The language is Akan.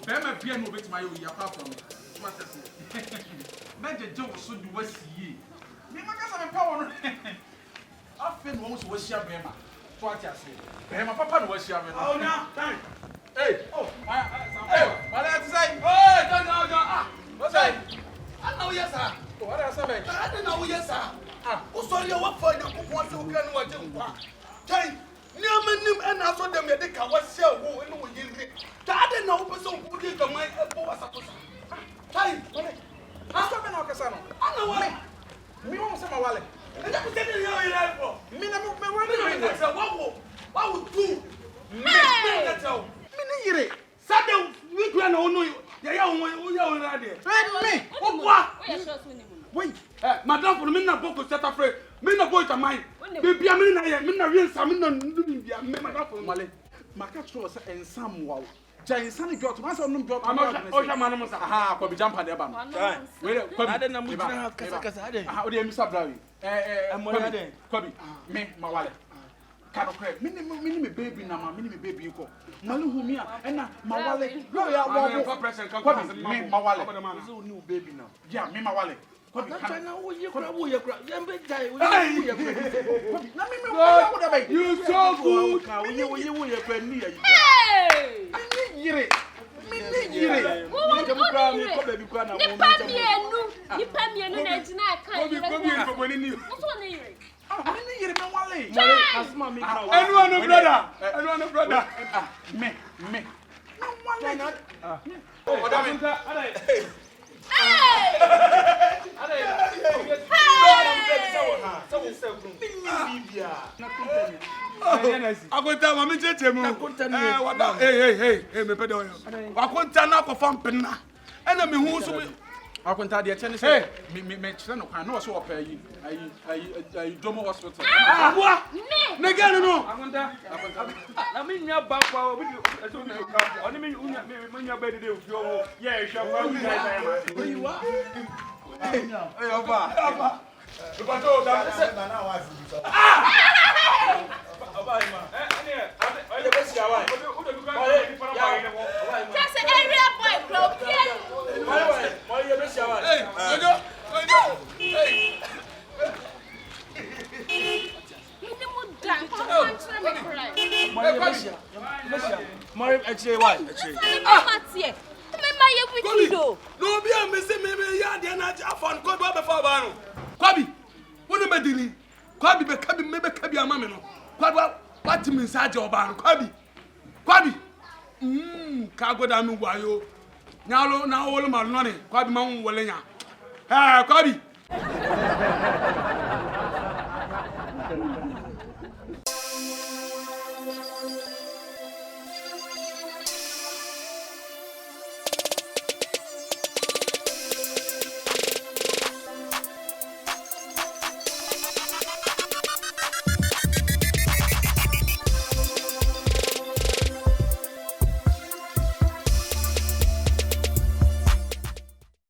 Bema pia no bit my ya pa from. Meje je wo so du wasiye. Me makasa me pa wo no. Afen wo so wasia bema. To ati ase. Bema papa no wasia me no. Oh na, time. Hey, oh, wala ati say. Oh, don't. What say? I know yes sir. What are say? I know yes sir. O sorry you work for the ko so kan wa je nkwa. Time. Niamanim ena so dem ye de ka wasia wo ene wo yiri. Tade na wo person wo de ka mai e bo wasakosa. Tai, wale. Aso be na okasa no. Ana wale. Mi wo se ma wale. E da ko se ni yo ira fo. Mi na me wale ni na se wo tu. Me na tell. Mi ni yire. Sade wi kura na ono ya wo ya ira de. Me, wo kwa. Wait. Madam for me na boko set afre. Me na boy ta mai. Baby am na ye, me na wi nsam na ndu bia me madam for wale. Maka tro se ensam wa. Jainsan got once on got Osha Manam ha ko bi jampa de ba no. We ko bi na mu jina kasa ade. O de mi sabra wi. Ko bi me mawale. Ka no kre. Me me baby na ma me baby ko. Malu hu mi a na mawale. Yo ya wo president kan ko me mawale. So ni baby na. Yeah, me mawale. Ko bi ka na wo ye kra. Yembe jai wo ye kra. Na me wo da bai. You so good. Ka wo ye kra ni ya. Yire. Yire. Nipa mienu na ejina aka. Ko bi ko ni ni. Oso na yire. Ni yire me wale. Asma me ka. Enu brother. Me. No wale. Oh, Odaminta. Akonta mami cheche mu. Wada hey me pede oyo. Akonta na ko fam penna. Ena me hu so akonta de che ne se me kire no kwan na so opa ayi domo hospital. Aboa. Ne ganu no. Akonta. Na me nya ba kwa obi so na ka. Oni me nya ba de ofi owo. Ye hwa kwa wi dai ma. Oyiwa. Hey oba. Lupato da na na wa fi. Oba ima. Oye be si awa. Just area boy club here. Oye be si awa. Hey, ojo. Hey. Ni mu da ko control me cry. Mari eche why? Matie. Me ma ye wikido. No be am say me ya de na afon ko be fa ba no. Kwabi. Wonu mediri. Kwabi be kabi me be kabi ama me no. Kwabi what means aje oba no Kwabi. Ka goda mi wayo. Nyalo na wolu ma no ne. Kwabi ma won wole nya. Kwabi.